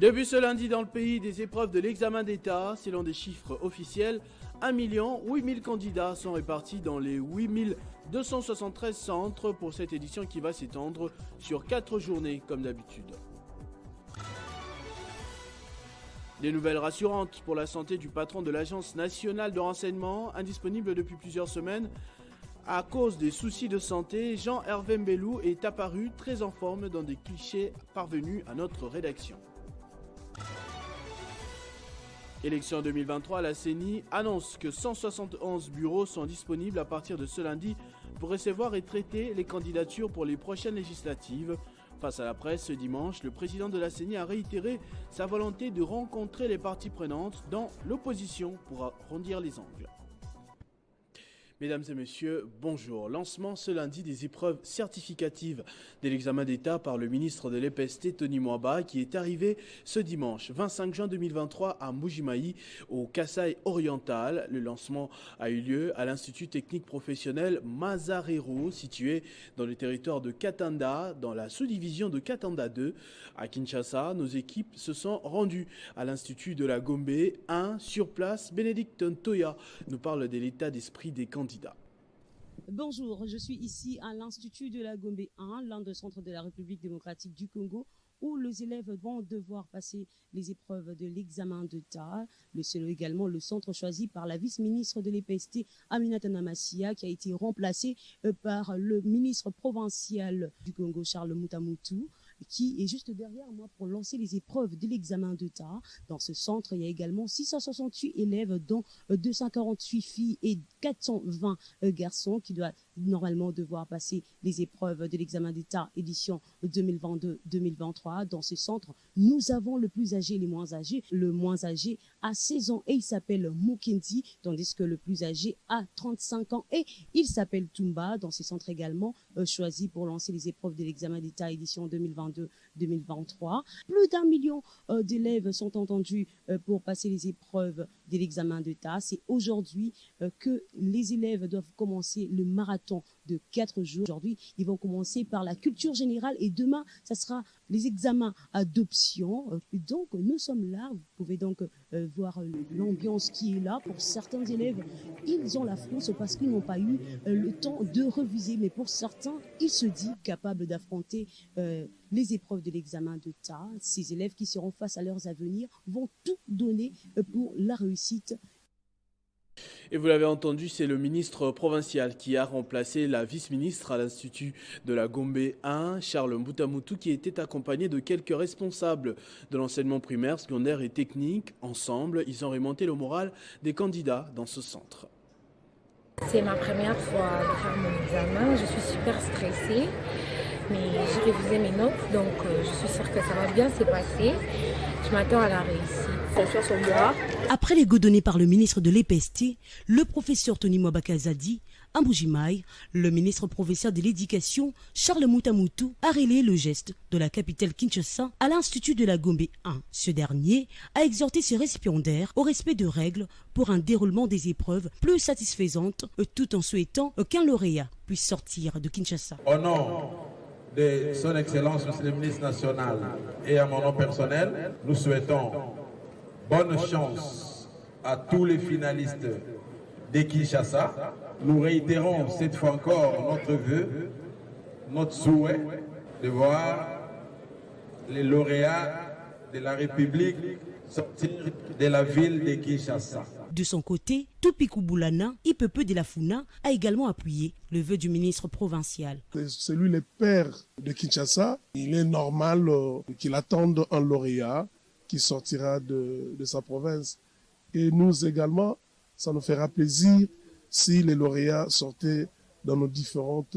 Depuis ce lundi dans le pays, des épreuves de l'examen d'État, selon des chiffres officiels, 1 800 000 candidats sont répartis dans les 8 273 centres pour cette édition qui va s'étendre sur 4 journées comme d'habitude. Des nouvelles rassurantes pour la santé du patron de l'Agence nationale de renseignement, indisponible depuis plusieurs semaines. À cause des soucis de santé, Jean-Hervé Mbelou est apparu très en forme dans des clichés parvenus à notre rédaction. Élection 2023, la CENI annonce que 171 bureaux sont disponibles à partir de ce lundi pour recevoir et traiter les candidatures pour les prochaines législatives. Face à la presse ce dimanche, le président de la CENI a réitéré sa volonté de rencontrer les parties prenantes dans l'opposition pour arrondir les angles. Mesdames et messieurs, bonjour. Lancement ce lundi des épreuves certificatives de l'examen d'État par le ministre de l'EPST, Tony Mwaba, qui est arrivé ce dimanche 25 juin 2023 à Mbuji-Mayi, au Kasaï oriental. Le lancement a eu lieu à l'Institut technique professionnel Mazarero, situé dans le territoire de Katanda, dans la sous-division de Katanda 2. À Kinshasa, nos équipes se sont rendues à l'Institut de la Gombe 1. Sur place, Bénédicte Ntoya nous parle de l'état d'esprit des candidats. Bonjour, je suis ici à l'Institut de la Gombe 1, l'un des centres de la République démocratique du Congo, où les élèves vont devoir passer les épreuves de l'examen d'État. C'est également le centre choisi par la vice-ministre de l'EPST, Aminata Namassia, qui a été remplacée par le ministre provincial du Congo, Charles Mutamutu, qui est juste derrière moi pour lancer les épreuves de l'examen d'État. Dans ce centre, il y a également 668 élèves, dont 248 filles et 420 garçons qui doivent normalement devoir passer les épreuves de l'examen d'État édition 2022-2023. Dans ce centre, nous avons le plus âgé et les moins âgés. Le moins âgé a 16 ans et il s'appelle Mukendi, tandis que le plus âgé a 35 ans et il s'appelle Tumba. Dans ce centre également, choisi pour lancer les épreuves de l'examen d'État édition 2022-2023. Plus d'1 million d'élèves sont entendus pour passer les épreuves de l'examen d'État. C'est aujourd'hui que les élèves doivent commencer le marathon de 4 jours. Aujourd'hui, ils vont commencer par la culture générale et demain, ça sera les examens d'option. Donc, nous sommes là. Vous pouvez donc voir l'ambiance qui est là. Pour certains élèves, ils ont la frousse parce qu'ils n'ont pas eu le temps de reviser. Mais pour certains, ils se disent capables d'affronter les épreuves de l'examen d'État. Ces élèves qui seront face à leurs avenirs vont tout donner pour la réussite. Et vous l'avez entendu, c'est le ministre provincial qui a remplacé la vice-ministre à l'Institut de la Gombe 1, Charles Mutamutu, qui était accompagné de quelques responsables de l'enseignement primaire, secondaire et technique. Ensemble, ils ont remonté le moral des candidats dans ce centre. C'est ma première fois de faire mon examen, je suis super stressée, mais j'ai révisé mes notes, donc je suis sûre que ça va bien se passer. Je m'attends à la réussite. Après les go donnés par le ministre de l'EPST, le professeur Tony Mwaba Kazadi, à Mbuji-Mayi, le ministre provincial de l'Éducation, Charles Mutamutu, a relayé le geste de la capitale Kinshasa à l'Institut de la Gombe 1. Ce dernier a exhorté ses récipiendaires au respect de règles pour un déroulement des épreuves plus satisfaisantes, tout en souhaitant qu'un lauréat puisse sortir de Kinshasa. Au nom de son Excellence, Monsieur le ministre national, et à mon nom personnel, nous souhaitons bonne chance à tous les finalistes de Kinshasa. Nous réitérons cette fois encore notre vœu, notre souhait de voir les lauréats de la République sortir de la ville de Kinshasa. De son côté, Tupiku Boulana, Ipepe de la Funa, a également appuyé le vœu du ministre provincial. C'est lui le père de Kinshasa. Il est normal qu'il attende un lauréat qui sortira de sa province. Et nous également, ça nous fera plaisir si les lauréats sortaient dans nos différentes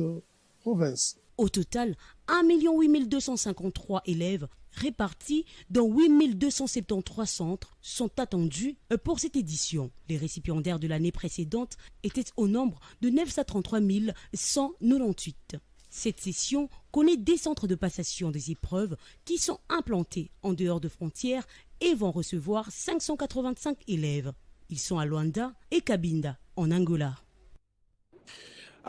provinces. Au total, 1 853 élèves répartis dans 8 273 centres sont attendus pour cette édition. Les récipiendaires de l'année précédente étaient au nombre de 933 198. Cette session connaît des centres de passation des épreuves qui sont implantés en dehors de frontières et vont recevoir 585 élèves. Ils sont à Luanda et Cabinda, en Angola.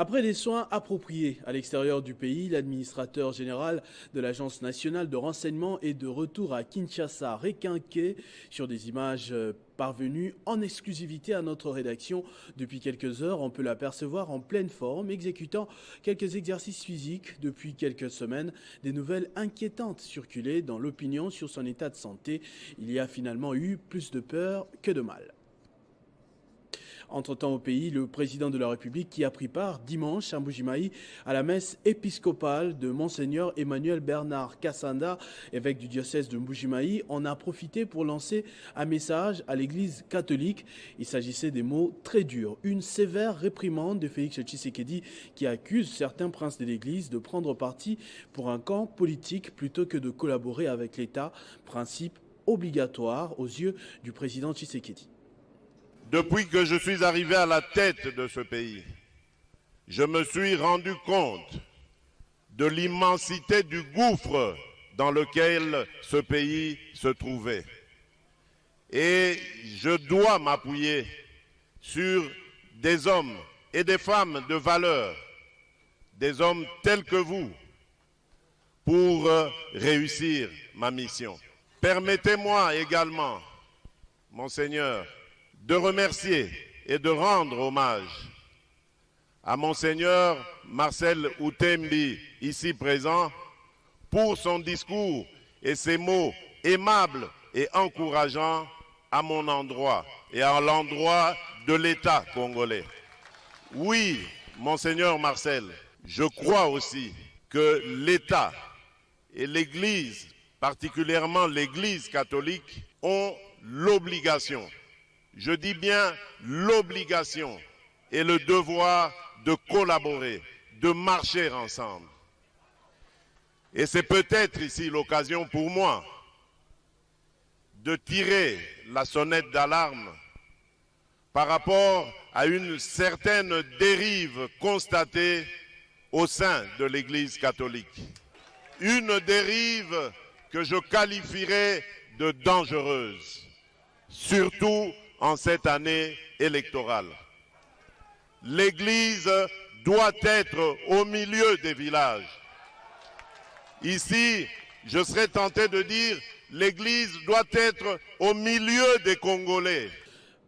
Après des soins appropriés à l'extérieur du pays, l'administrateur général de l'Agence nationale de renseignement est de retour à Kinshasa, requinqué sur des images parvenues en exclusivité à notre rédaction. Depuis quelques heures, on peut l'apercevoir en pleine forme, exécutant quelques exercices physiques. Depuis quelques semaines, des nouvelles inquiétantes circulaient dans l'opinion sur son état de santé. Il y a finalement eu plus de peur que de mal. Entre-temps au pays, le président de la République qui a pris part dimanche à Mbujimayi à la messe épiscopale de Monseigneur Emmanuel Bernard Kassanda, évêque du diocèse de Mbujimayi, en a profité pour lancer un message à l'Église catholique. Il s'agissait des mots très durs. Une sévère réprimande de Félix Tshisekedi qui accuse certains princes de l'Église de prendre parti pour un camp politique plutôt que de collaborer avec l'État, principe obligatoire aux yeux du président Tshisekedi. Depuis que je suis arrivé à la tête de ce pays, je me suis rendu compte de l'immensité du gouffre dans lequel ce pays se trouvait. Et je dois m'appuyer sur des hommes et des femmes de valeur, des hommes tels que vous, pour réussir ma mission. Permettez-moi également, Monseigneur, de remercier et de rendre hommage à Monseigneur Marcel Outembi, ici présent, pour son discours et ses mots aimables et encourageants à mon endroit et à l'endroit de l'État congolais. Oui, Monseigneur Marcel, je crois aussi que l'État et l'Église, particulièrement l'Église catholique, ont l'obligation, je dis bien l'obligation et le devoir de collaborer, de marcher ensemble. Et c'est peut-être ici l'occasion pour moi de tirer la sonnette d'alarme par rapport à une certaine dérive constatée au sein de l'Église catholique. Une dérive que je qualifierais de dangereuse, surtout en cette année électorale. L'Église doit être au milieu des villages. Ici, je serais tenté de dire, l'Église doit être au milieu des Congolais.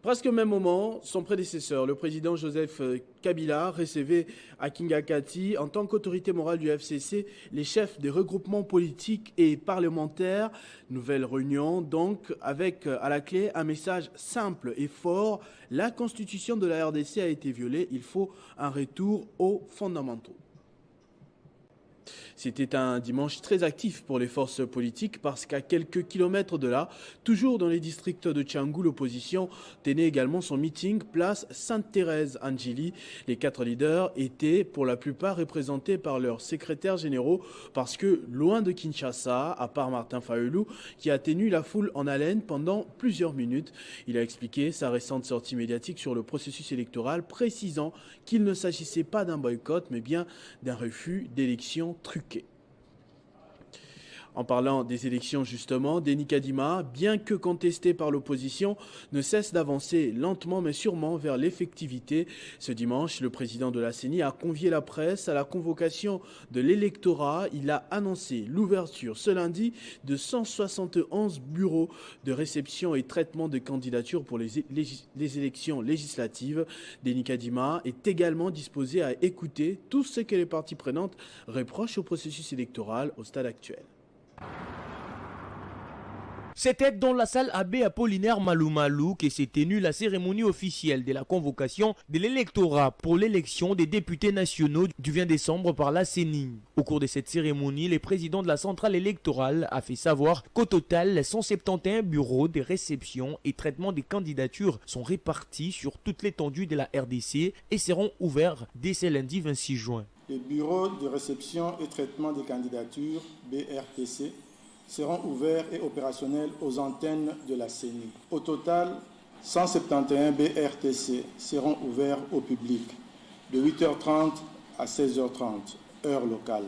Presque au même moment, son prédécesseur, le président Joseph Kabila, recevait à Kingakati, en tant qu'autorité morale du FCC, les chefs des regroupements politiques et parlementaires. Nouvelle réunion, donc, avec à la clé un message simple et fort. La constitution de la RDC a été violée, il faut un retour aux fondamentaux. C'était un dimanche très actif pour les forces politiques parce qu'à quelques kilomètres de là, toujours dans les districts de Tchangou, l'opposition tenait également son meeting place Sainte-Thérèse-Angili. Les 4 leaders étaient pour la plupart représentés par leurs secrétaires généraux parce que loin de Kinshasa, à part Martin Fayulu, qui a tenu la foule en haleine pendant plusieurs minutes, il a expliqué sa récente sortie médiatique sur le processus électoral, précisant qu'il ne s'agissait pas d'un boycott mais bien d'un refus d'élections truquées. En parlant des élections justement, Denis Kadima, bien que contesté par l'opposition, ne cesse d'avancer lentement mais sûrement vers l'effectivité. Ce dimanche, le président de la CENI a convié la presse à la convocation de l'électorat. Il a annoncé l'ouverture ce lundi de 171 bureaux de réception et traitement de candidatures pour les élections législatives. Denis Kadima est également disposé à écouter tout ce que les parties prenantes reprochent au processus électoral au stade actuel. C'était dans la salle Abbé Apollinaire Maloumalou que s'est tenue la cérémonie officielle de la convocation de l'électorat pour l'élection des députés nationaux du 20 décembre par la CENI. Au cours de cette cérémonie, le président de la centrale électorale a fait savoir qu'au total, 171 bureaux de réception et traitement des candidatures sont répartis sur toute l'étendue de la RDC et seront ouverts dès ce lundi 26 juin. Les bureaux de réception et traitement des candidatures, BRTC, seront ouverts et opérationnels aux antennes de la CENI. Au total, 171 BRTC seront ouverts au public de 8h30 à 16h30, heure locale,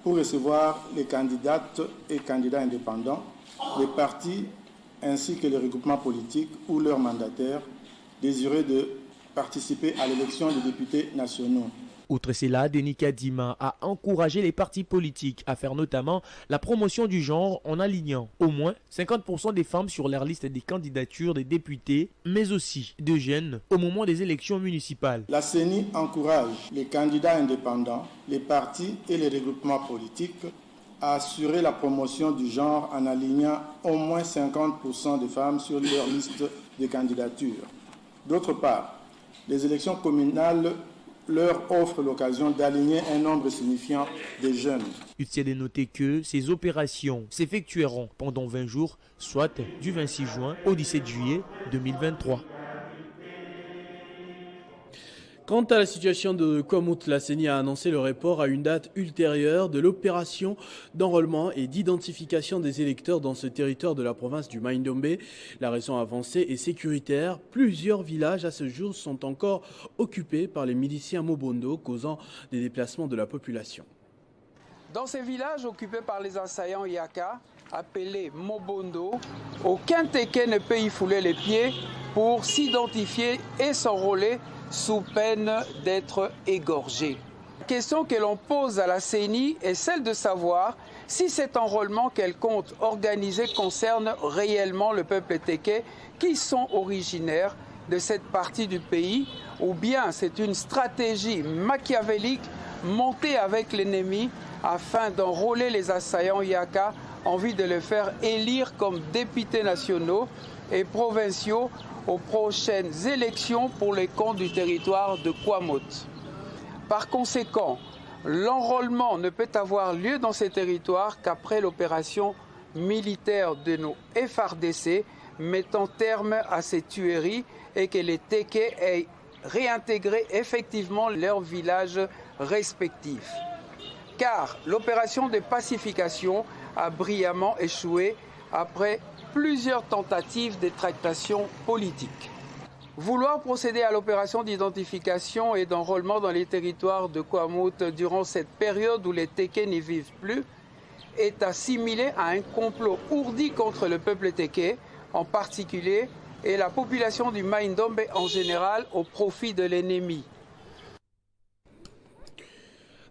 pour recevoir les candidates et candidats indépendants, les partis ainsi que les regroupements politiques ou leurs mandataires désireux de participer à l'élection des députés nationaux. Outre cela, Denis Kadima a encouragé les partis politiques à faire notamment la promotion du genre en alignant au moins 50% des femmes sur leur liste des candidatures des députés, mais aussi de jeunes au moment des élections municipales. La CENI encourage les candidats indépendants, les partis et les regroupements politiques à assurer la promotion du genre en alignant au moins 50% des femmes sur leur liste de candidatures. D'autre part, les élections communales leur offre l'occasion d'aligner un nombre signifiant de jeunes. Il est de noter que ces opérations s'effectueront pendant 20 jours, soit du 26 juin au 17 juillet 2023. Quant à la situation de Kwamouth, la CENI a annoncé le report à une date ultérieure de l'opération d'enrôlement et d'identification des électeurs dans ce territoire de la province du Mai-Ndombe. La raison avancée est sécuritaire. Plusieurs villages à ce jour sont encore occupés par les miliciens Mobondo, causant des déplacements de la population. Dans ces villages occupés par les assaillants Yaka, appelés Mobondo, aucun Téké ne peut y fouler les pieds pour s'identifier et s'enrôler sous peine d'être égorgé. La question que l'on pose à la CENI est celle de savoir si cet enrôlement qu'elle compte organiser concerne réellement le peuple Téké qui sont originaires de cette partie du pays, ou bien c'est une stratégie machiavélique montée avec l'ennemi afin d'enrôler les assaillants Yaka en vue de les faire élire comme députés nationaux et provinciaux aux prochaines élections pour les comptes du territoire de Kwamouth. Par conséquent, l'enrôlement ne peut avoir lieu dans ces territoires qu'après l'opération militaire de nos FARDC mettant terme à ces tueries et que les Téké aient réintégré effectivement leurs villages respectifs. Car l'opération de pacification a brillamment échoué après plusieurs tentatives de tractation politique. Vouloir procéder à l'opération d'identification et d'enrôlement dans les territoires de Kwamouth durant cette période où les Téké n'y vivent plus est assimilé à un complot ourdi contre le peuple Téké en particulier et la population du Mai-Ndombe en général au profit de l'ennemi.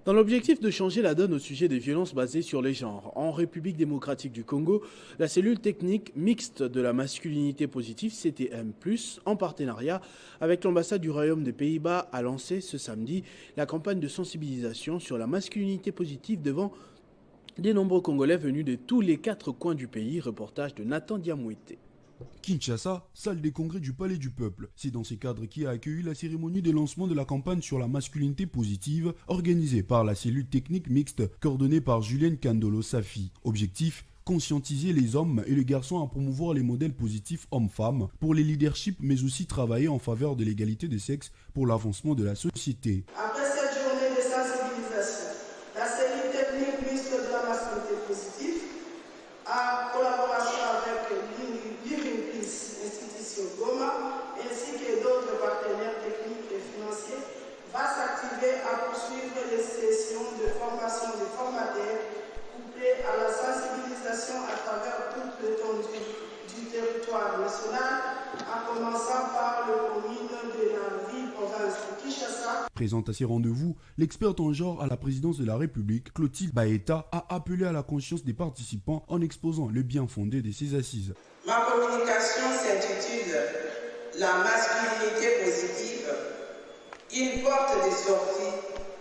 Dans l'objectif de changer la donne au sujet des violences basées sur les genres, en République démocratique du Congo, la cellule technique mixte de la masculinité positive, CTM+, en partenariat avec l'ambassade du Royaume des Pays-Bas, a lancé ce samedi la campagne de sensibilisation sur la masculinité positive devant des nombreux Congolais venus de tous les 4 coins du pays. Reportage de Nathan Diamouité. Kinshasa, salle des congrès du Palais du Peuple. C'est dans ces cadres qui a accueilli la cérémonie de lancement de la campagne sur la masculinité positive organisée par la cellule technique mixte coordonnée par Julien Kandolo Safi. Objectif, conscientiser les hommes et les garçons à promouvoir les modèles positifs hommes-femmes pour les leaderships mais aussi travailler en faveur de l'égalité des sexes pour l'avancement de la société. Après cette journée de sensibilisation, la cellule technique mixte de la masculinité positive a collaboration avec Goma ainsi que d'autres partenaires techniques et financiers va s'activer à poursuivre les sessions de formation des formateurs couplées à la sensibilisation à travers toute l'étendue du territoire national, en commençant par les communes de la ville-province de Kinshasa. Présente à ces rendez-vous, l'experte en genre à la présidence de la République, Clotilde Baeta, a appelé à la conscience des participants en exposant le bien fondé de ces assises. Ma communication s'intitule « La masculinité positive, une porte de sortie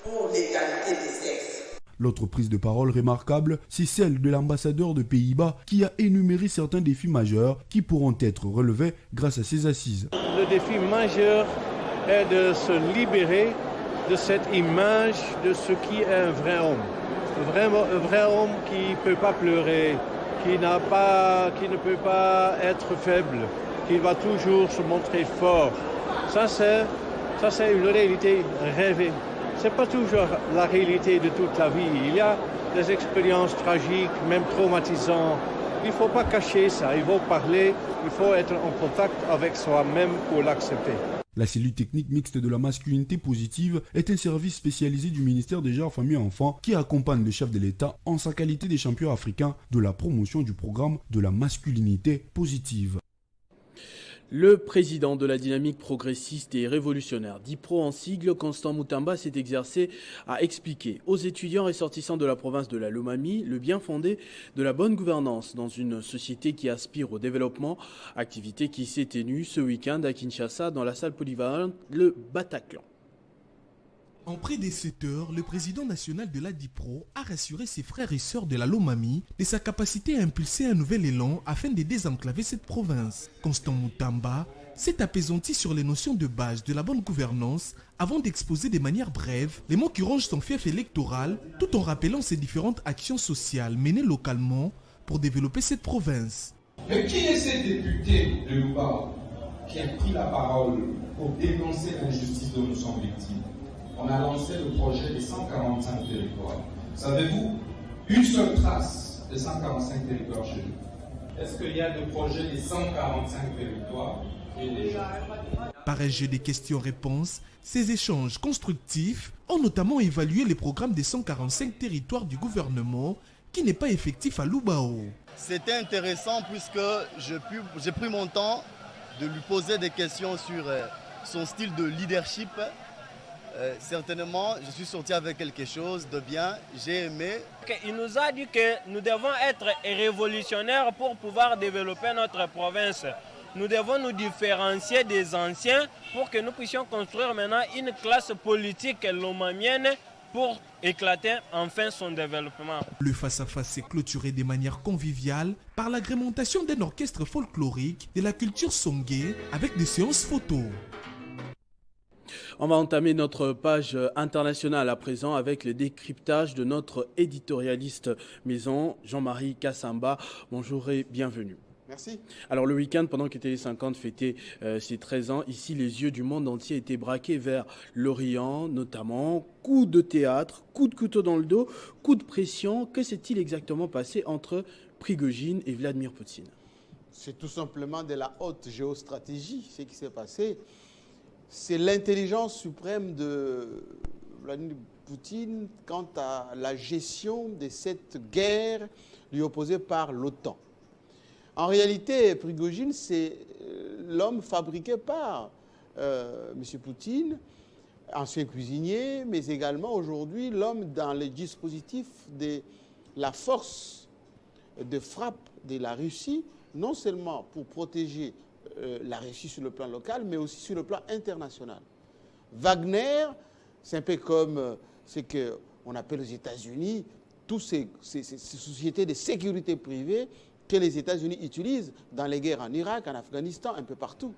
pour l'égalité des sexes ». L'autre prise de parole remarquable, c'est celle de l'ambassadeur de Pays-Bas qui a énuméré certains défis majeurs qui pourront être relevés grâce à ces assises. Le défi majeur est de se libérer de cette image de ce qui est un vrai homme. Un vrai homme qui ne peut pas pleurer, qui ne peut pas être faible, qui va toujours se montrer fort. Ça c'est une réalité rêvée. Ce n'est pas toujours la réalité de toute la vie. Il y a des expériences tragiques, même traumatisantes. Il ne faut pas cacher ça, il faut parler, il faut être en contact avec soi-même pour l'accepter. La cellule technique mixte de la masculinité positive est un service spécialisé du ministère des Genres, Familles et Enfants qui accompagne le chef de l'État en sa qualité des champions africains de la promotion du programme de la masculinité positive. Le président de la dynamique progressiste et révolutionnaire DIPRO en sigle, Constant Mutamba, s'est exercé à expliquer aux étudiants ressortissants de la province de la Lomami le bien fondé de la bonne gouvernance dans une société qui aspire au développement, activité qui s'est tenue ce week-end à Kinshasa dans la salle polyvalente Le Bataclan. En prédécesseur, le président national de la DIPRO a rassuré ses frères et sœurs de la Lomami de sa capacité à impulser un nouvel élan afin de désenclaver cette province. Constant Mutamba s'est apaisanti sur les notions de base de la bonne gouvernance avant d'exposer de manière brève les mots qui rongent son fief électoral tout en rappelant ses différentes actions sociales menées localement pour développer cette province. Mais qui est ce député de Louba qui a pris la parole pour dénoncer l'injustice dont nous sommes victimes? On a lancé le projet des 145 territoires. Savez-vous, une seule trace des 145 territoires chez nous. Est-ce qu'il y a de projet des 145 territoires et déjà? Par un jeu de questions-réponses, ces échanges constructifs ont notamment évalué les programmes des 145 territoires du gouvernement qui n'est pas effectif à Lubao. C'était intéressant puisque j'ai pris mon temps de lui poser des questions sur son style de leadership. Certainement, je suis sorti avec quelque chose de bien, j'ai aimé. Il nous a dit que nous devons être révolutionnaires pour pouvoir développer notre province. Nous devons nous différencier des anciens pour que nous puissions construire maintenant une classe politique lomamienne pour éclater enfin son développement. Le face-à-face s'est clôturé de manière conviviale par l'agrémentation d'un orchestre folklorique de la culture songé avec des séances photos. On va entamer notre page internationale à présent avec le décryptage de notre éditorialiste maison, Jean-Marie Kassamba. Bonjour et bienvenue. Merci. Alors le week-end, pendant que Télé 50 fêtait ses 13 ans, ici les yeux du monde entier étaient braqués vers l'Orient, notamment coups de théâtre, coups de couteau dans le dos, coups de pression. Que s'est-il exactement passé entre Prigojine et Vladimir Poutine? C'est tout simplement de la haute géostratégie, ce qui s'est passé. C'est l'intelligence suprême de Vladimir Poutine quant à la gestion de cette guerre lui opposée par l'OTAN. En réalité, Prigojine, c'est l'homme fabriqué par M. Poutine, ancien cuisinier, mais également aujourd'hui l'homme dans les dispositifs de la force de frappe de la Russie, non seulement pour protéger la Russie sur le plan local, mais aussi sur le plan international. Wagner, c'est un peu comme ce qu'on appelle aux États-Unis, toutes ces sociétés de sécurité privée que les États-Unis utilisent dans les guerres en Irak, en Afghanistan, un peu partout.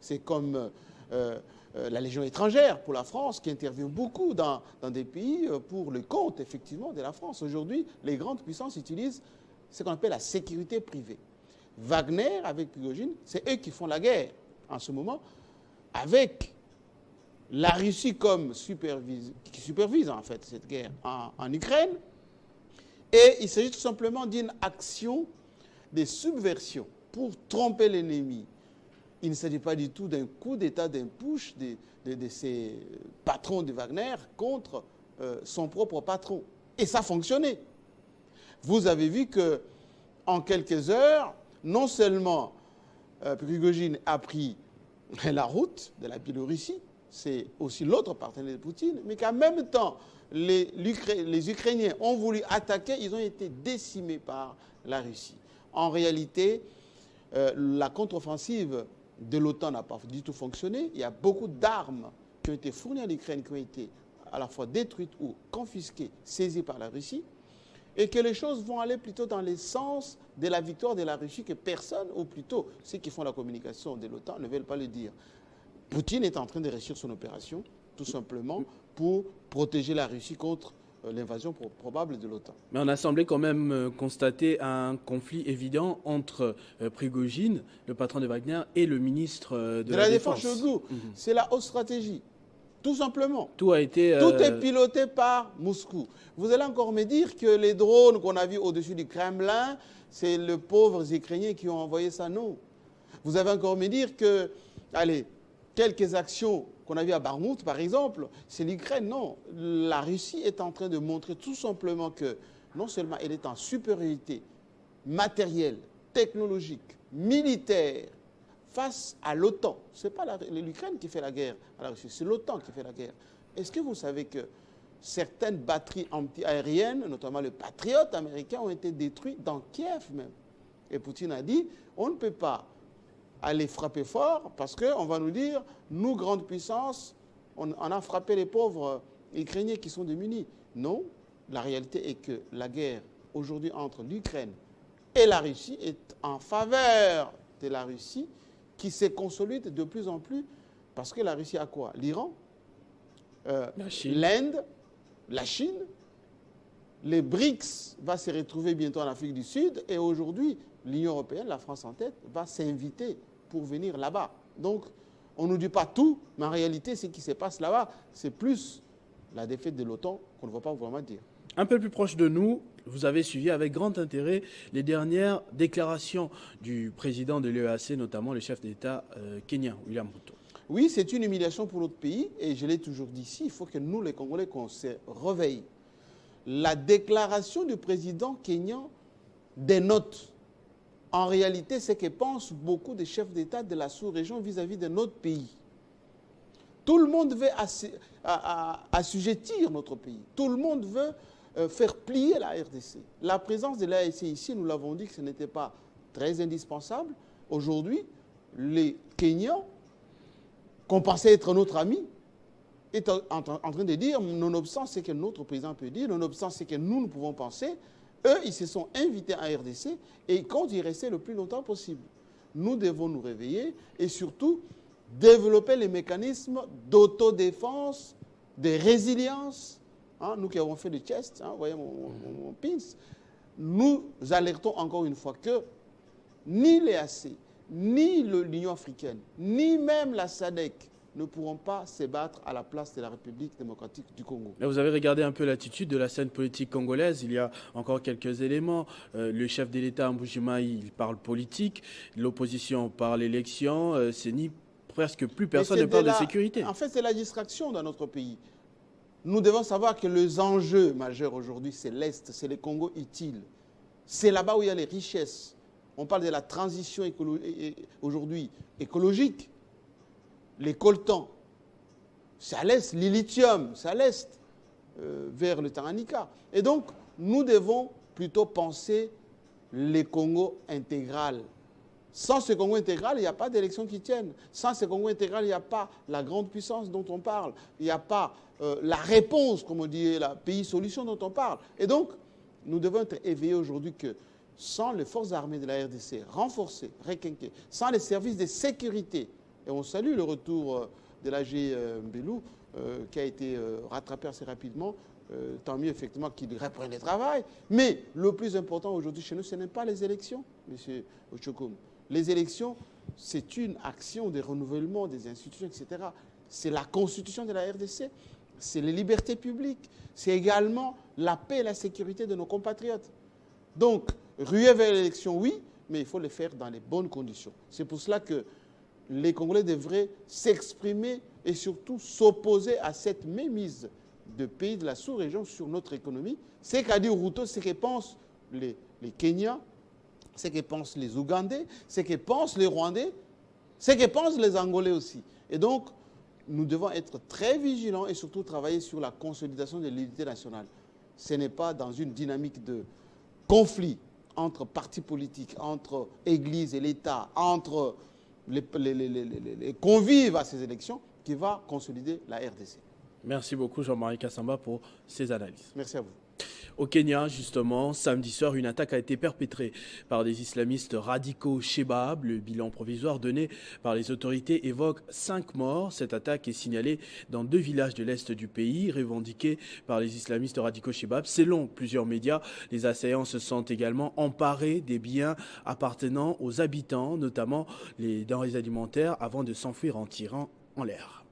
C'est comme la Légion étrangère pour la France, qui intervient beaucoup dans des pays pour le compte, effectivement, de la France. Aujourd'hui, les grandes puissances utilisent ce qu'on appelle la sécurité privée. Wagner, avec Prigojine, c'est eux qui font la guerre en ce moment, avec la Russie comme qui supervise en fait cette guerre en Ukraine. Et il s'agit tout simplement d'une action de subversion pour tromper l'ennemi. Il ne s'agit pas du tout d'un coup d'État, d'un push de ces patrons de Wagner contre son propre patron. Et ça a fonctionné. Vous avez vu qu'en quelques heures, non seulement Prigojine a pris la route de la Biélorussie, c'est aussi l'autre partenaire de Poutine, mais qu'en même temps, les Ukrainiens ont voulu attaquer, ils ont été décimés par la Russie. En réalité, la contre-offensive de l'OTAN n'a pas du tout fonctionné. Il y a beaucoup d'armes qui ont été fournies à l'Ukraine, qui ont été à la fois détruites ou confisquées, saisies par la Russie, et que les choses vont aller plutôt dans le sens de la victoire de la Russie que personne, ou plutôt ceux qui font la communication de l'OTAN, ne veulent pas le dire. Poutine est en train de réussir son opération, tout simplement, pour protéger la Russie contre l'invasion probable de l'OTAN. Mais on a semblé quand même constater un conflit évident entre Prigojine, le patron de Wagner, et le ministre de la Défense. Shoigu. C'est la haute stratégie. Tout simplement. Tout a été... Tout est piloté par Moscou. Vous allez encore me dire que les drones qu'on a vus au-dessus du Kremlin, c'est les pauvres Ukrainiens qui ont envoyé ça? Non. Vous allez encore me dire que, allez, quelques actions qu'on a vues à Bakhmout, par exemple, c'est l'Ukraine. Non. La Russie est en train de montrer tout simplement que non seulement elle est en supériorité matérielle, technologique, militaire, face à l'OTAN. Ce n'est pas l'Ukraine qui fait la guerre à la Russie, c'est l'OTAN qui fait la guerre. Est-ce que vous savez que certaines batteries anti-aériennes, notamment le Patriot américain, ont été détruites dans Kiev même? Et Poutine a dit, on ne peut pas aller frapper fort parce qu'on va nous dire, nous, grande puissance, on a frappé les pauvres Ukrainiens qui sont démunis. Non, la réalité est que la guerre aujourd'hui entre l'Ukraine et la Russie est en faveur de la Russie qui se consolide de plus en plus parce que la Russie a quoi? L'Iran, l'Inde, la Chine, les BRICS va se retrouver bientôt en Afrique du Sud et aujourd'hui, l'Union européenne, la France en tête, va s'inviter pour venir là-bas. Donc, on ne nous dit pas tout, mais en réalité, ce qui se passe là-bas, c'est plus la défaite de l'OTAN qu'on ne va pas vraiment dire. Un peu plus proche de nous, vous avez suivi avec grand intérêt les dernières déclarations du président de l'EEAC, notamment le chef d'État kenyan, William Ruto. Oui, c'est une humiliation pour notre pays et je l'ai toujours dit ici, il faut que nous, les Congolais, qu'on se réveille. La déclaration du président kenyan dénote en réalité ce que pensent beaucoup des chefs d'État de la sous-région vis-à-vis de notre pays. Tout le monde veut assujettir notre pays. Tout le monde veut faire plier la RDC. La présence de l'AEC ici, nous l'avons dit que ce n'était pas très indispensable. Aujourd'hui, les Kenyans, qu'on pensait être notre ami, est en train de dire, nonobstant ce que notre président peut dire, nonobstant ce que nous pouvons penser, eux, ils se sont invités à RDC et ils comptent y rester le plus longtemps possible. Nous devons nous réveiller et surtout développer les mécanismes d'autodéfense, de résilience. Hein, nous qui avons fait le chest, hein, vous voyez mon pins, nous alertons encore une fois que ni l'EAC, ni l'Union africaine, ni même la SADC ne pourront pas se battre à la place de la République démocratique du Congo. Là, vous avez regardé un peu l'attitude de la scène politique congolaise. Il y a encore quelques éléments. Le chef de l'État, Mbujimayi, il parle politique. L'opposition parle élection. C'est ni presque plus personne ne parle de sécurité. En fait, c'est la distraction dans notre pays. Nous devons savoir que les enjeux majeurs aujourd'hui, c'est l'Est, c'est le Congo utile. C'est là-bas où il y a les richesses. On parle de la transition aujourd'hui écologique. Les coltans, c'est à l'est, le lithium, c'est à l'est, vers le Tanganyika. Et donc, nous devons plutôt penser le Congo intégral. Sans ce Congo intégral, il n'y a pas d'élection qui tienne. Sans ce Congo intégral, il n'y a pas la grande puissance dont on parle. Il n'y a pas la réponse, comme on dit, la pays solution dont on parle. Et donc, nous devons être éveillés aujourd'hui que sans les forces armées de la RDC renforcées, requinquées, sans les services de sécurité, et on salue le retour de l'AG Mbelou qui a été rattrapé assez rapidement. Tant mieux effectivement qu'il reprenne le travail. Mais le plus important aujourd'hui chez nous, ce n'est pas les élections, M. Ochokoum. Les élections, c'est une action de renouvellement des institutions, etc. C'est la constitution de la RDC, c'est les libertés publiques, c'est également la paix et la sécurité de nos compatriotes. Donc, ruer vers l'élection, oui, mais il faut le faire dans les bonnes conditions. C'est pour cela que les Congolais devraient s'exprimer et surtout s'opposer à cette mémise de pays de la sous-région sur notre économie. C'est qu'a dit Ruto, c'est ce que pensent les Kenyans, c'est ce que pensent les Ougandais, c'est ce que pensent les Rwandais, c'est ce que pensent les Angolais aussi. Et donc, nous devons être très vigilants et surtout travailler sur la consolidation de l'unité nationale. Ce n'est pas dans une dynamique de conflit entre partis politiques, entre Église et l'État, entre les convives à ces élections qui va consolider la RDC. Merci beaucoup Jean-Marie Kassamba pour ces analyses. Merci à vous. Au Kenya, justement, samedi soir, une attaque a été perpétrée par des islamistes radicaux Shebab. Le bilan provisoire donné par les autorités évoque 5 morts. Cette attaque est signalée dans 2 villages de l'est du pays, revendiquée par les islamistes radicaux Shebab. Selon plusieurs médias, les assaillants se sont également emparés des biens appartenant aux habitants, notamment les denrées alimentaires, avant de s'enfuir en tirant en l'air.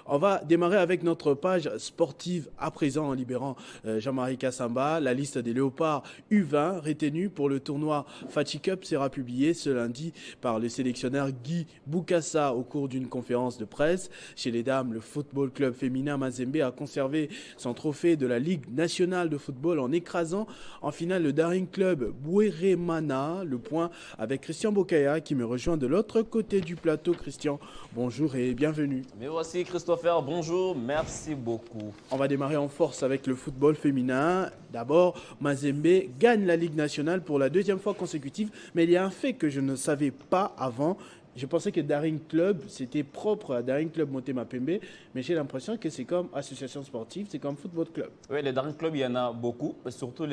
On va démarrer avec notre page sportive à présent en libérant Jean-Marie Kassamba. La liste des Léopards U20 retenus pour le tournoi Fatih Cup sera publiée ce lundi par le sélectionneur Guy Boukassa au cours d'une conférence de presse. Chez les dames, le football club féminin Mazembe a conservé son trophée de la Ligue nationale de football en écrasant en finale le Daring Club Bouéremana. Le point avec Christian Bokaya qui me rejoint de l'autre côté du plateau. Christian, bonjour et bienvenue. Mais voici Christopher, bonjour, merci beaucoup. On va démarrer en force avec le football féminin. D'abord, Mazembe gagne la Ligue nationale pour la deuxième fois consécutive, mais il y a un fait que je ne savais pas avant. Je pensais que Daring Club, c'était propre à Daring Club Motema Pembe, mais j'ai l'impression que c'est comme association sportive, c'est comme football club. Oui, les Daring Club, il y en a beaucoup, surtout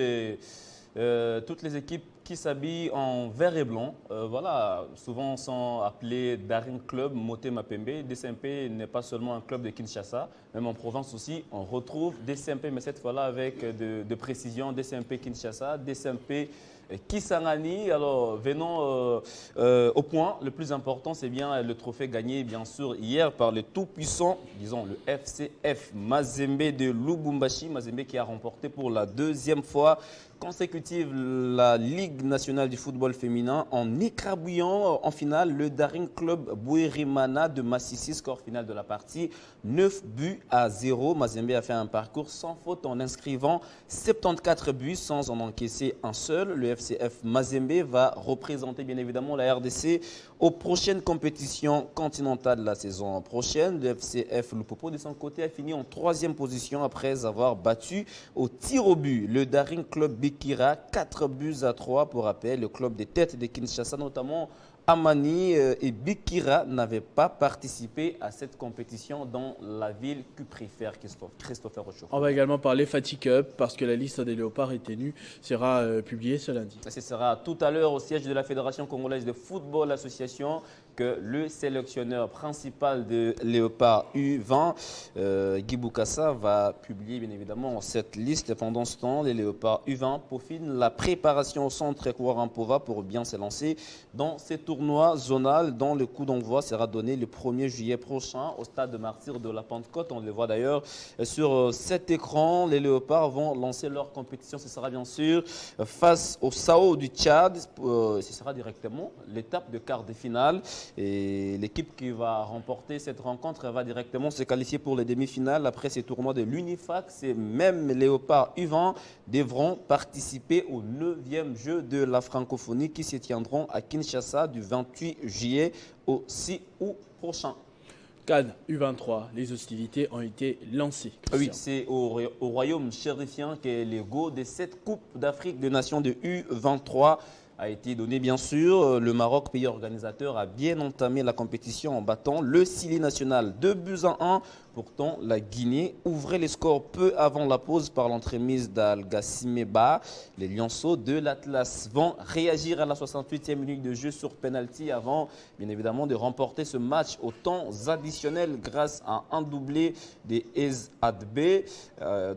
toutes les équipes qui s'habillent en vert et blanc. Voilà, souvent sont appelés Daring Club Motema Pembe. DCMP n'est pas seulement un club de Kinshasa, même en province aussi, on retrouve DCMP, mais cette fois-là avec de précision, DCMP Kinshasa, DCMP Kisangani. Alors, venons au point. Le plus important, c'est bien le trophée gagné, bien sûr, hier par le tout-puissant, disons, le FCF Mazembe de Lubumbashi. Mazembe qui a remporté pour la deuxième fois consécutive la Ligue nationale du football féminin en écrabouillant en finale le Daring Club Bouérimana de Massissi. Score final de la partie 9-0. Mazembe a fait un parcours sans faute en inscrivant 74 buts sans en encaisser un seul. Le FCF Mazembe va représenter bien évidemment la RDC aux prochaines compétitions continentales de la saison prochaine. Le FCF Lupopo de son côté a fini en 3e position après avoir battu au tir au but le Daring Club Bikira 4-3. Pour rappel, le club des têtes de Kinshasa, notamment Amani et Bikira, n'avaient pas participé à cette compétition dans la ville que préfère Christopher Rochaud. On va également parler Fatih Cup parce que la liste des Léopards retenus sera publiée ce lundi. Ce sera tout à l'heure au siège de la Fédération congolaise de football association que le sélectionneur principal de Léopard U20, Guy Boukassa, va publier bien évidemment cette liste. Pendant ce temps, les Léopards U20 peaufinent la préparation au centre Kouarampova pour bien se lancer dans ces tournois zonal dont le coup d'envoi sera donné le 1er juillet prochain au stade de Martyrs de la Pentecôte. On le voit d'ailleurs sur cet écran. Les Léopards vont lancer leur compétition. Ce sera bien sûr face au Sao du Tchad. Ce sera directement l'étape de quart de finale. Et l'équipe qui va remporter cette rencontre va directement se qualifier pour les demi-finales. Après ces tournois de l'Unifax, et même les Léopards U20 devront participer au 9e jeu de la francophonie qui se tiendront à Kinshasa du 28 juillet au 6 août prochain. Cannes U23, les hostilités ont été lancées. Oui, c'est au royaume chérifien que les go de cette Coupe d'Afrique des Nations de U23 a été donné, bien sûr. Le Maroc, pays organisateur, a bien entamé la compétition en battant le Sili national 2-1. Pourtant, la Guinée ouvrait les scores peu avant la pause par l'entremise d'Al-Gassimeba. Les Lionceaux de l'Atlas vont réagir à la 68e minute de jeu sur penalty avant, bien évidemment, de remporter ce match au temps additionnel grâce à un doublé des Ez Adbe.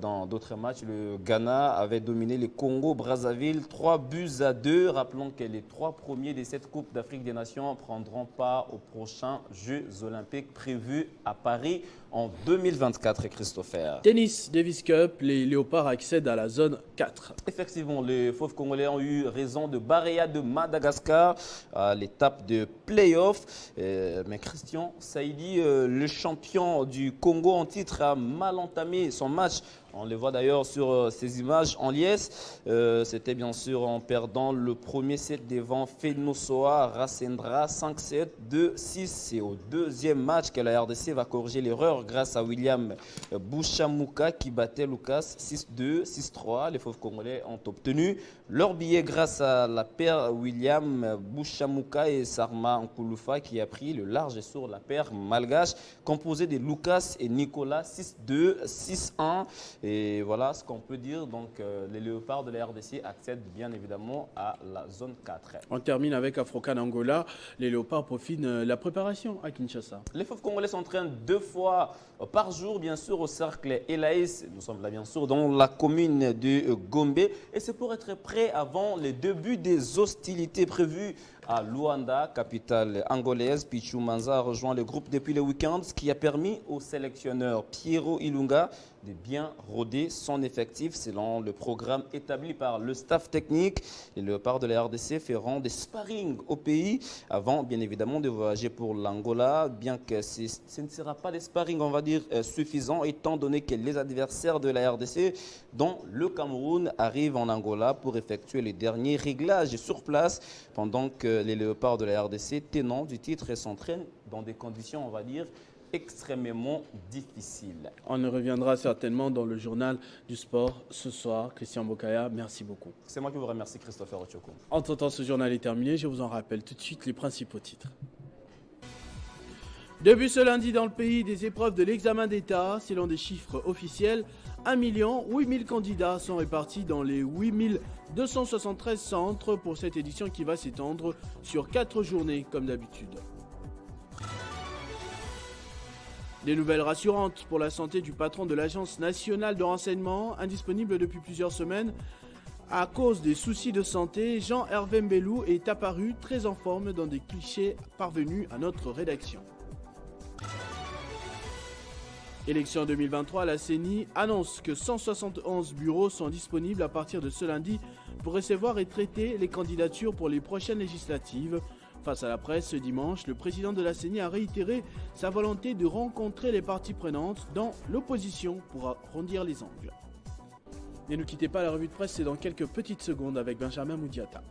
Dans d'autres matchs, le Ghana avait dominé le Congo-Brazzaville 3-2. Rappelons que les 3 premiers de cette Coupe d'Afrique des Nations prendront part aux prochains Jeux olympiques prévus à Paris en 2024, Christopher. Tennis Davis Cup, les Léopards accèdent à la zone 4. Effectivement, les Fauves Congolais ont eu raison de Barea de Madagascar à l'étape de play-off. Mais Christian Saïdi, le champion du Congo en titre, a mal entamé son match. On le voit d'ailleurs sur ces images en liesse. C'était bien sûr en perdant le premier set devant Fenosoa Rasendra 5-7, 2-6. C'est au deuxième match que la RDC va corriger l'erreur grâce à William Bouchamouka qui battait Lucas 6-2, 6-3. Les Fauves Congolais ont obtenu leur billet grâce à la paire William Bouchamouka et Sarma Nkouloufa qui a pris le large sur la paire malgache composée de Lucas et Nicolas 6-2, 6-1. Et voilà ce qu'on peut dire. Donc, les Léopards de la RDC accèdent bien évidemment à la zone 4. On termine avec Afrocan Angola. Les Léopards profitent la préparation à Kinshasa. Les Fauves Congolais s'entraînent 2 fois par jour, bien sûr, au cercle Elaïs. Nous sommes là, bien sûr, dans la commune de Gombe. Et c'est pour être prêt avant les débuts des hostilités prévues à Luanda, capitale angolaise. Pichu Manza a rejoint le groupe depuis le week-end, ce qui a permis au sélectionneur Piero Ilunga de bien roder son effectif selon le programme établi par le staff technique. Les Léopards de la RDC feront des sparring au pays avant, bien évidemment, de voyager pour l'Angola, bien que ce ne sera pas des sparring, on va dire, suffisants, étant donné que les adversaires de la RDC, dont le Cameroun, arrivent en Angola pour effectuer les derniers réglages sur place, pendant que les Léopards de la RDC, tenants du titre, s'entraînent dans des conditions, on va dire, extrêmement difficile. On y reviendra certainement dans le journal du sport ce soir. Christian Bokaya, merci beaucoup. C'est moi qui vous remercie, Christopher Ochokou. Entre-temps, ce journal est terminé. Je vous en rappelle tout de suite les principaux titres. Depuis ce lundi dans le pays, des épreuves de l'examen d'État, selon des chiffres officiels, 1 8 000 candidats sont répartis dans les 8 273 centres pour cette édition qui va s'étendre sur 4 journées comme d'habitude. Des nouvelles rassurantes pour la santé du patron de l'Agence nationale de renseignement, indisponible depuis plusieurs semaines. À cause des soucis de santé, Jean-Hervé Mbelou est apparu très en forme dans des clichés parvenus à notre rédaction. Élection 2023, la CENI annonce que 171 bureaux sont disponibles à partir de ce lundi pour recevoir et traiter les candidatures pour les prochaines législatives. Face à la presse ce dimanche, le président de la CENI a réitéré sa volonté de rencontrer les parties prenantes dans l'opposition pour arrondir les angles. Ne nous quittez pas, la revue de presse, c'est dans quelques petites secondes avec Benjamin Moudiata.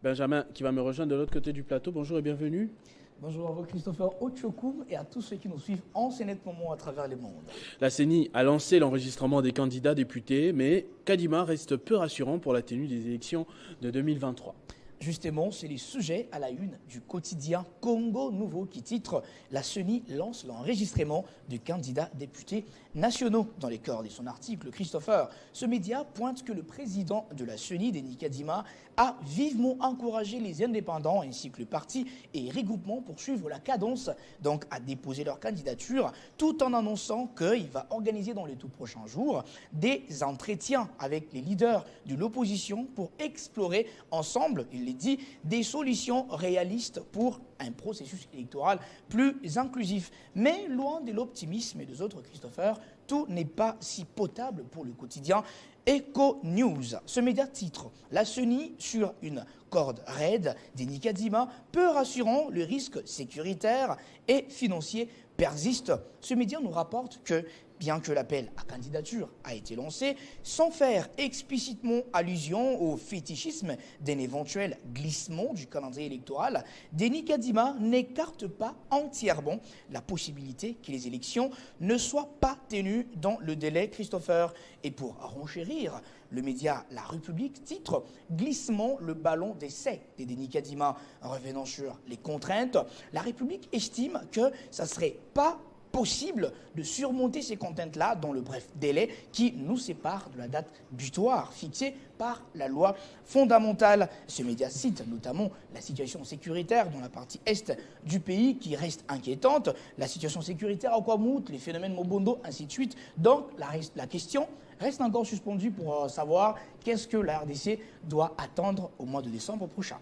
Benjamin qui va me rejoindre de l'autre côté du plateau. Bonjour et bienvenue. Bonjour à vous Christopher Ochokoum et à tous ceux qui nous suivent en ce net moment à travers le monde. La CENI a lancé l'enregistrement des candidats députés, mais Kadima reste peu rassurant pour la tenue des élections de 2023. Justement, c'est le sujet à la une du quotidien Congo Nouveau qui titre « La CENI lance l'enregistrement de candidats députés nationaux ». Dans les corps de son article, Christopher, ce média pointe que le président de la CENI, Denis Kadima, a vivement encouragé les indépendants ainsi que le parti et regroupements pour suivre la cadence, donc à déposer leur candidature, tout en annonçant qu'il va organiser dans les tout prochains jours des entretiens avec les leaders de l'opposition pour explorer ensemble, il l'a dit, des solutions réalistes pour un processus électoral plus inclusif. Mais loin de l'optimisme et des autres, Christopher, tout n'est pas si potable pour le quotidien Eco News. Ce média titre « La CENI sur une corde raide » Denis Kadima, peu rassurant, le risque sécuritaire et financier persiste. Ce média nous rapporte que, bien que l'appel à candidature a été lancé, sans faire explicitement allusion au fétichisme d'un éventuel glissement du calendrier électoral, Denis Kadima n'écarte pas entièrement la possibilité que les élections ne soient pas tenues dans le délai, Christopher. Et pour renchérir, le média La République titre « Glissement, le ballon d'essai » de Denis Kadima. Revenant sur les contraintes, La République estime que ça ne serait pas possible de surmonter ces contraintes-là dans le bref délai qui nous sépare de la date butoir fixée par la loi fondamentale. Ce média cite notamment la situation sécuritaire dans la partie est du pays qui reste inquiétante, la situation sécuritaire à Ouakamaout, les phénomènes Mobondo, ainsi de suite. Donc la question reste encore suspendue pour savoir qu'est-ce que la RDC doit attendre au mois de décembre prochain.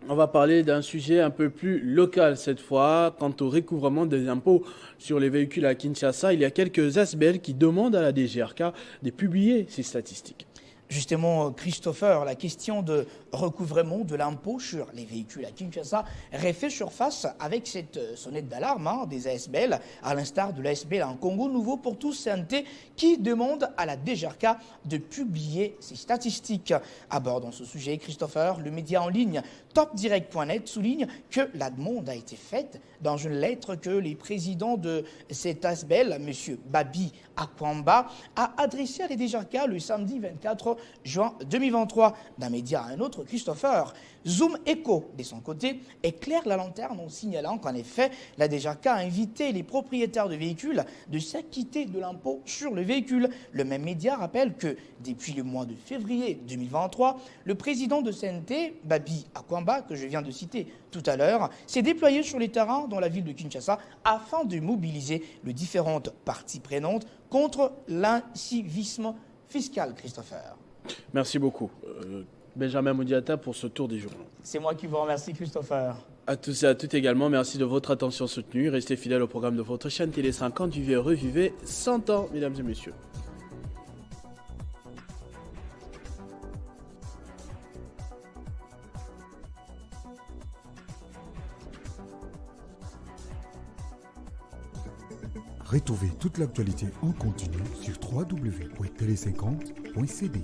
On va parler d'un sujet un peu plus local cette fois. Quant au recouvrement des impôts sur les véhicules à Kinshasa, il y a quelques ASBEL qui demandent à la DGRK de publier ces statistiques. Justement, Christopher, la question de recouvrement de l'impôt sur les véhicules à Kinshasa refait surface avec cette sonnette d'alarme des ASBL, à l'instar de l'ASBL en Congo Nouveau pour tous Santé, qui demande à la DGRK de publier ces statistiques. Abordant ce sujet, Christopher, le média en ligne topdirect.net souligne que la demande a été faite dans une lettre que le président de cet ASBL, M. Babi Akwamba, a adressée à la DGRK le samedi 24 juin 2023. D'un média à un autre, Christopher Zoom Echo, de son côté, éclaire la lanterne en signalant qu'en effet, la DGAC a invité les propriétaires de véhicules de s'acquitter de l'impôt sur le véhicule. Le même média rappelle que depuis le mois de février 2023, le président de CNT, Babi Akwamba, que je viens de citer tout à l'heure, s'est déployé sur les terrains dans la ville de Kinshasa afin de mobiliser les différentes parties prenantes contre l'incivisme fiscal, Christopher. Merci beaucoup, Benjamin Moudiata, pour ce tour des journaux. C'est moi qui vous remercie, Christopher. À tous et à toutes également, merci de votre attention soutenue. Restez fidèles au programme de votre chaîne Télé 50. Vivez heureux, vivez 100 ans, mesdames et messieurs. Retrouvez toute l'actualité en continu sur www.tele50.cd.